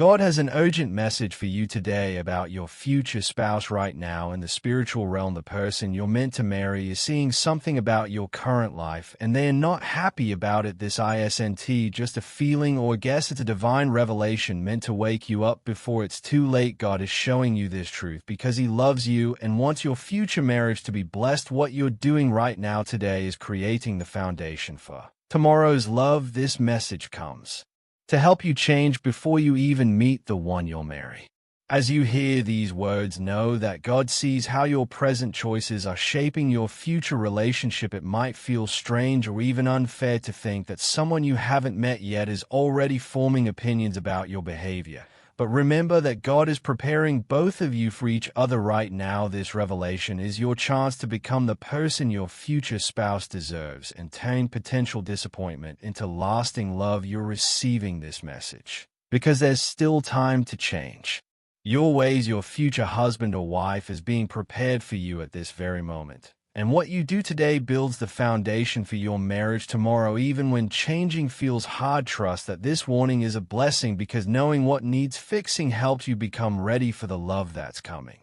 God has an urgent message for you today about your future spouse right now in the spiritual realm. The person you're meant to marry is seeing something about your current life, and they are not happy about it. This isn't just a feeling or a guess. It's a divine revelation meant to wake you up before it's too late. God is showing you this truth because He loves you and wants your future marriage to be blessed. What you're doing right now today is creating the foundation for tomorrow's love. This message comes to help you change before you even meet the one you'll marry. As you hear these words, know that God sees how your present choices are shaping your future relationship. It might feel strange or even unfair to think that someone you haven't met yet is already forming opinions about your behavior. But remember that God is preparing both of you for each other right now. This revelation is your chance to become the person your future spouse deserves and turn potential disappointment into lasting love. You're receiving this message because there's still time to change your ways. Your future husband or wife is being prepared for you at this very moment. And what you do today builds the foundation for your marriage tomorrow. Even when changing feels hard, trust that this warning is a blessing because knowing what needs fixing helps you become ready for the love that's coming.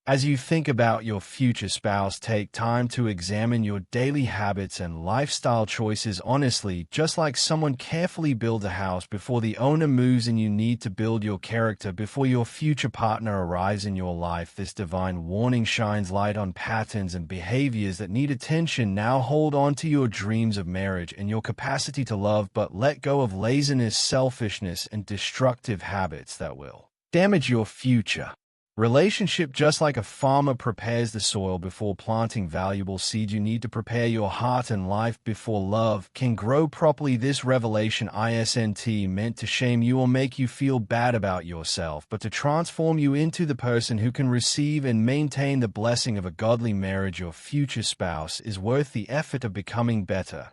As you think about your future spouse, take time to examine your daily habits and lifestyle choices honestly. Just like someone carefully builds a house before the owner moves in, you need to build your character before your future partner arrives in your life. This divine warning shines light on patterns and behaviors that need attention. Now hold on to your dreams of marriage and your capacity to love, but let go of laziness, selfishness, and destructive habits that will damage your future relationship. Just like a farmer prepares the soil before planting valuable seeds, you need to prepare your heart and life before love can grow properly. This revelation isn't meant to shame you or make you feel bad about yourself, but to transform you into the person who can receive and maintain the blessing of a godly marriage. Your future spouse is worth the effort of becoming better,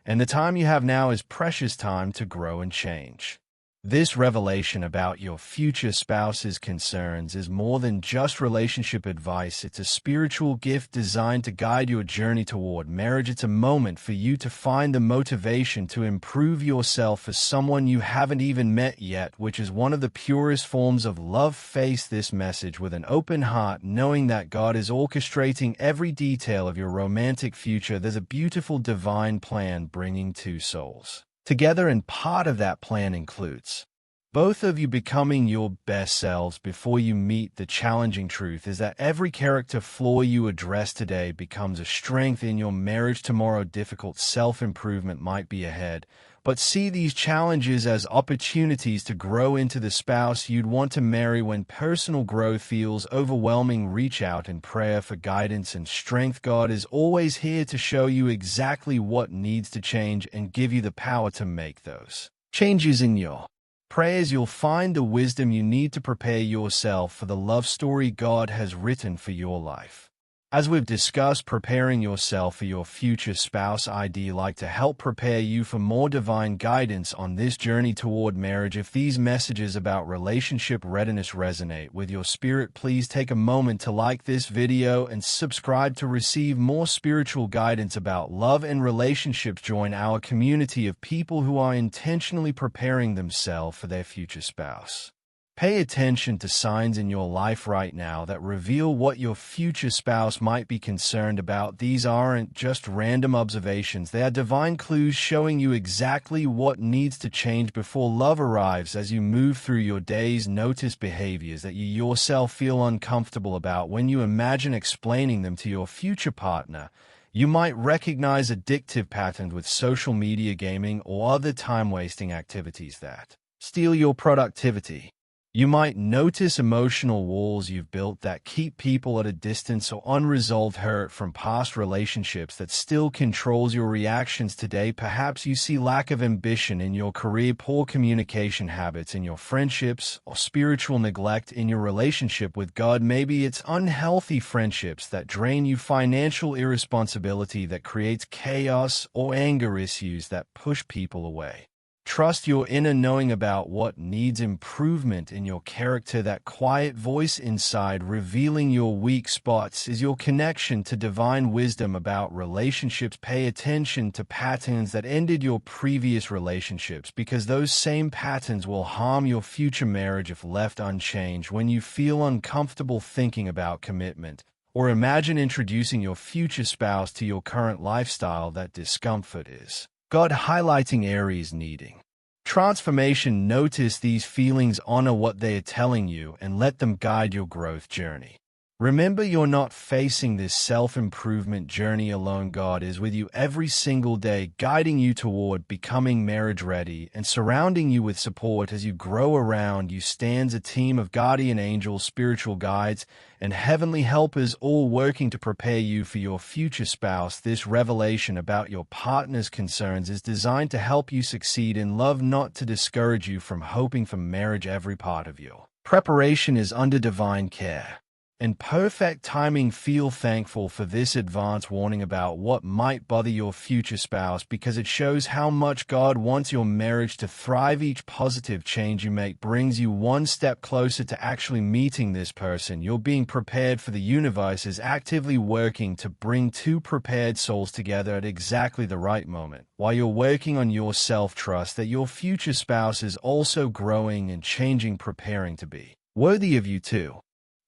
and the time you have now is precious time to grow and change. This revelation about your future spouse's concerns is more than just relationship advice. It's a spiritual gift designed to guide your journey toward marriage. It's a moment for you to find the motivation to improve yourself for someone you haven't even met yet, which is one of the purest forms of love. Face this message with an open heart, knowing that God is orchestrating every detail of your romantic future. There's a beautiful divine plan bringing two souls together, and part of that plan includes both of you becoming your best selves. Before you meet, the challenging truth is that every character flaw you address today becomes a strength in your marriage tomorrow. Difficult self-improvement might be ahead, but see these challenges as opportunities to grow into the spouse you'd want to marry. When personal growth feels overwhelming, reach out in prayer for guidance and strength. God is always here to show you exactly what needs to change and give you the power to make those changes. In your prayers, you'll find the wisdom you need to prepare yourself for the love story God has written for your life. As we've discussed, preparing yourself for your future spouse, I'd like to help prepare you for more divine guidance on this journey toward marriage. If these messages about relationship readiness resonate with your spirit, please take a moment to like this video and subscribe to receive more spiritual guidance about love and relationships. Join our community of people who are intentionally preparing themselves for their future spouse. Pay attention to signs in your life right now that reveal what your future spouse might be concerned about. These aren't just random observations. They are divine clues showing you exactly what needs to change before love arrives. As you move through your days, notice behaviors that you yourself feel uncomfortable about. When you imagine explaining them to your future partner, you might recognize addictive patterns with social media, gaming, or other time-wasting activities that steal your productivity. You might notice emotional walls you've built that keep people at a distance, or unresolved hurt from past relationships that still controls your reactions today. Perhaps you see lack of ambition in your career, poor communication habits in your friendships, or spiritual neglect in your relationship with God. Maybe it's unhealthy friendships that drain you, financial irresponsibility that creates chaos, or anger issues that push people away Trust your inner knowing about what needs improvement in your character. That quiet voice inside revealing your weak spots is your connection to divine wisdom about relationships. Pay attention to patterns that ended your previous relationships, because those same patterns will harm your future marriage if left unchanged. When you feel uncomfortable thinking about commitment, or imagine introducing your future spouse to your current lifestyle, that discomfort is God highlighting areas needing transformation. Notice these feelings, honor what they are telling you, and let them guide your growth journey. Remember, you're not facing this self-improvement journey alone. God is with you every single day, guiding you toward becoming marriage ready and surrounding you with support as you grow. Around you stands a team of guardian angels, spiritual guides, and heavenly helpers, all working to prepare you for your future spouse. This revelation about your partner's concerns is designed to help you succeed in love, not to discourage you from hoping for marriage. Every part of your preparation is under divine care and perfect timing. Feel thankful for this advance warning about what might bother your future spouse, because it shows how much God wants your marriage to thrive. Each positive change you make brings you one step closer to actually meeting this person. You're being prepared, for the universe is actively working to bring two prepared souls together at exactly the right moment. While you're working on your self-trust that your future spouse is also growing and changing, preparing to be worthy of you too.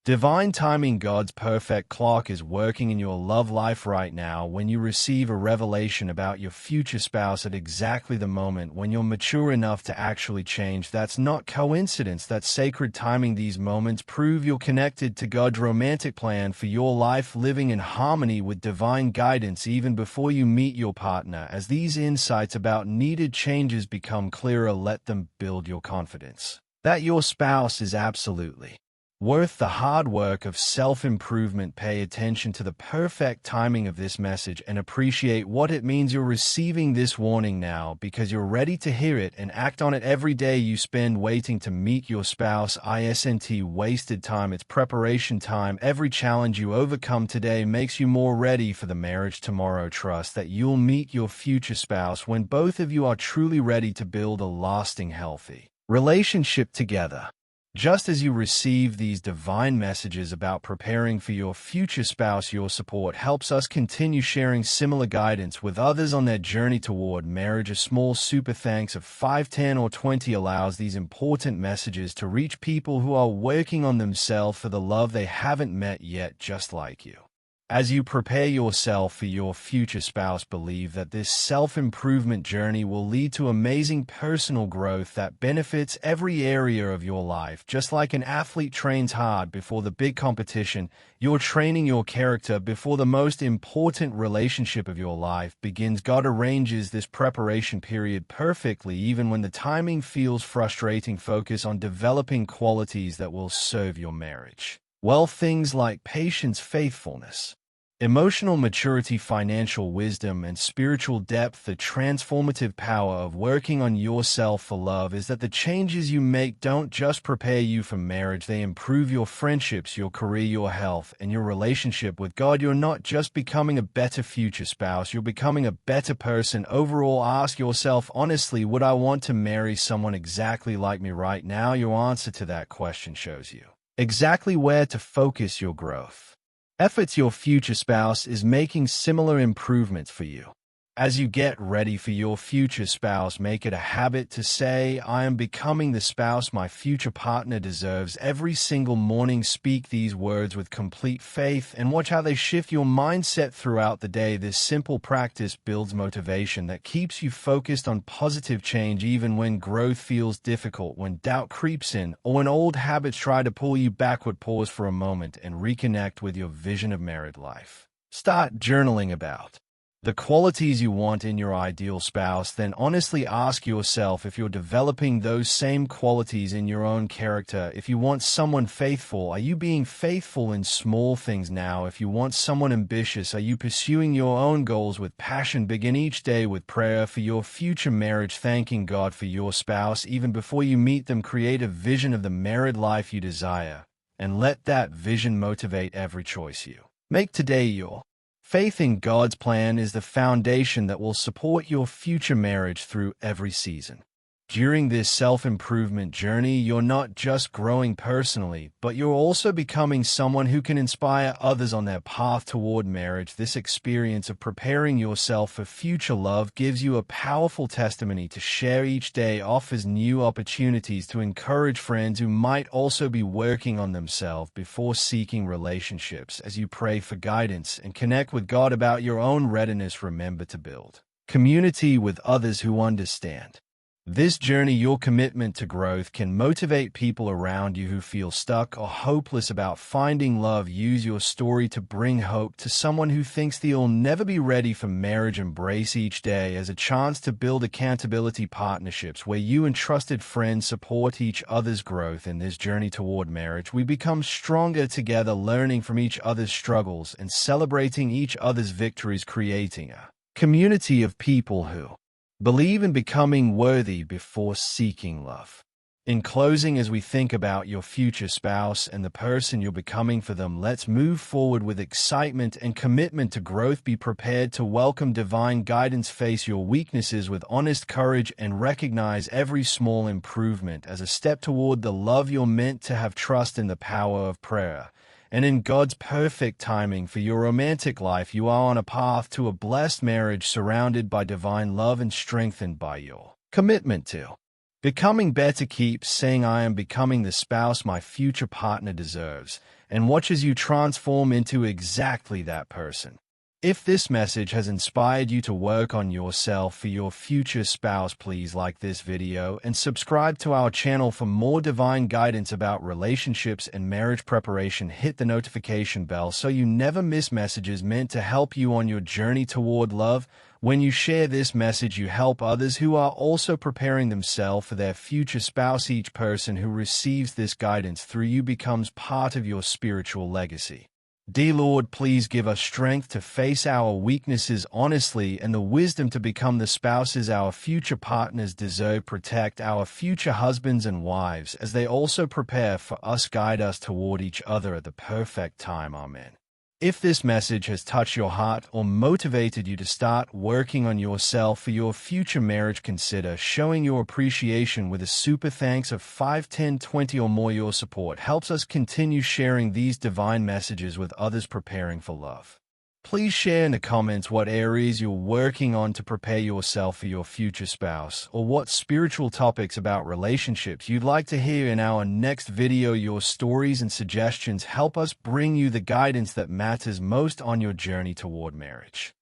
Divine timing. God's perfect clock is working in your love life right now. When you receive a revelation about your future spouse at exactly the moment when you're mature enough to actually change, that's not coincidence, that's sacred timing. These moments prove you're connected to God's romantic plan for your life, living in harmony with divine guidance even before you meet your partner. As these insights about needed changes become clearer, let them build your confidence that your spouse is absolutely worth the hard work of self-improvement. Pay attention to the perfect timing of this message and appreciate what it means. You're receiving this warning now because you're ready to hear it and act on it. Every day you spend waiting to meet your spouse isn't wasted time, it's preparation time. Every challenge you overcome today makes you more ready for the marriage tomorrow. Trust that you'll meet your future spouse when both of you are truly ready to build a lasting, healthy relationship together. Just as you receive these divine messages about preparing for your future spouse, your support helps us continue sharing similar guidance with others on their journey toward marriage. A small super thanks of 5, 10, or 20 allows these important messages to reach people who are working on themselves for the love they haven't met yet, just like you. As you prepare yourself for your future spouse, believe that this self-improvement journey will lead to amazing personal growth that benefits every area of your life. Just like an athlete trains hard before the big competition, you're training your character before the most important relationship of your life begins. God arranges this preparation period perfectly, even when the timing feels frustrating. Focus on developing qualities that will serve your marriage well, things like patience, faithfulness, emotional maturity, financial wisdom, and spiritual depth. The transformative power of working on yourself for love is that the changes you make don't just prepare you for marriage, they improve your friendships, your career, your health, and your relationship with God. You're not just becoming a better future spouse, you're becoming a better person overall. Ask yourself honestly, would I want to marry someone exactly like me right now? Your answer to that question shows you exactly where to focus your growth efforts. Your future spouse is making similar improvements for you. As you get ready for your future spouse, make it a habit to say, I am becoming the spouse my future partner deserves. Every single morning, speak these words with complete faith and watch how they shift your mindset throughout the day. This simple practice builds motivation that keeps you focused on positive change even when growth feels difficult, when doubt creeps in, or when old habits try to pull you backward. Pause for a moment and reconnect with your vision of married life. Start journaling about the qualities you want in your ideal spouse, then honestly ask yourself if you're developing those same qualities in your own character. If you want someone faithful, are you being faithful in small things now? If you want someone ambitious, are you pursuing your own goals with passion? Begin each day with prayer for your future marriage, thanking God for your spouse even before you meet them. Create a vision of the married life you desire, and let that vision motivate every choice you make today. Your faith in God's plan is the foundation that will support your future marriage through every season. During this self-improvement journey, you're not just growing personally, but you're also becoming someone who can inspire others on their path toward marriage. This experience of preparing yourself for future love gives you a powerful testimony to share each day, offers new opportunities to encourage friends who might also be working on themselves before seeking relationships. As you pray for guidance and connect with God about your own readiness, remember to build community with others who understand this journey. Your commitment to growth can motivate people around you who feel stuck or hopeless about finding love. Use your story to bring hope to someone who thinks they'll never be ready for marriage. Embrace each day as a chance to build accountability partnerships where you and trusted friends support each other's growth. In this journey toward marriage, we become stronger together, learning from each other's struggles and celebrating each other's victories, creating a community of people who believe in becoming worthy before seeking love. In closing, as we think about your future spouse and the person you're becoming for them, let's move forward with excitement and commitment to growth. Be prepared to welcome divine guidance, face your weaknesses with honest courage, and recognize every small improvement as a step toward the love you're meant to have. Trust in the power of prayer and in God's perfect timing for your romantic life. You are on a path to a blessed marriage, surrounded by divine love and strengthened by your commitment to becoming better. Keep saying, "I am becoming the spouse my future partner deserves," and watch as you transform into exactly that person. If this message has inspired you to work on yourself for your future spouse, please like this video and subscribe to our channel for more divine guidance about relationships and marriage preparation. Hit the notification bell so you never miss messages meant to help you on your journey toward love. When you share this message, you help others who are also preparing themselves for their future spouse. Each person who receives this guidance through you becomes part of your spiritual legacy. Dear Lord, please give us strength to face our weaknesses honestly and the wisdom to become the spouses our future partners deserve. Protect our future husbands and wives as they also prepare for us. Guide us toward each other at the perfect time. Amen. If this message has touched your heart or motivated you to start working on yourself for your future marriage, consider showing your appreciation with a super thanks of 5, 10, 20 or more. Your support helps us continue sharing these divine messages with others preparing for love. Please share in the comments what areas you're working on to prepare yourself for your future spouse, or what spiritual topics about relationships you'd like to hear in our next video. Your stories and suggestions help us bring you the guidance that matters most on your journey toward marriage.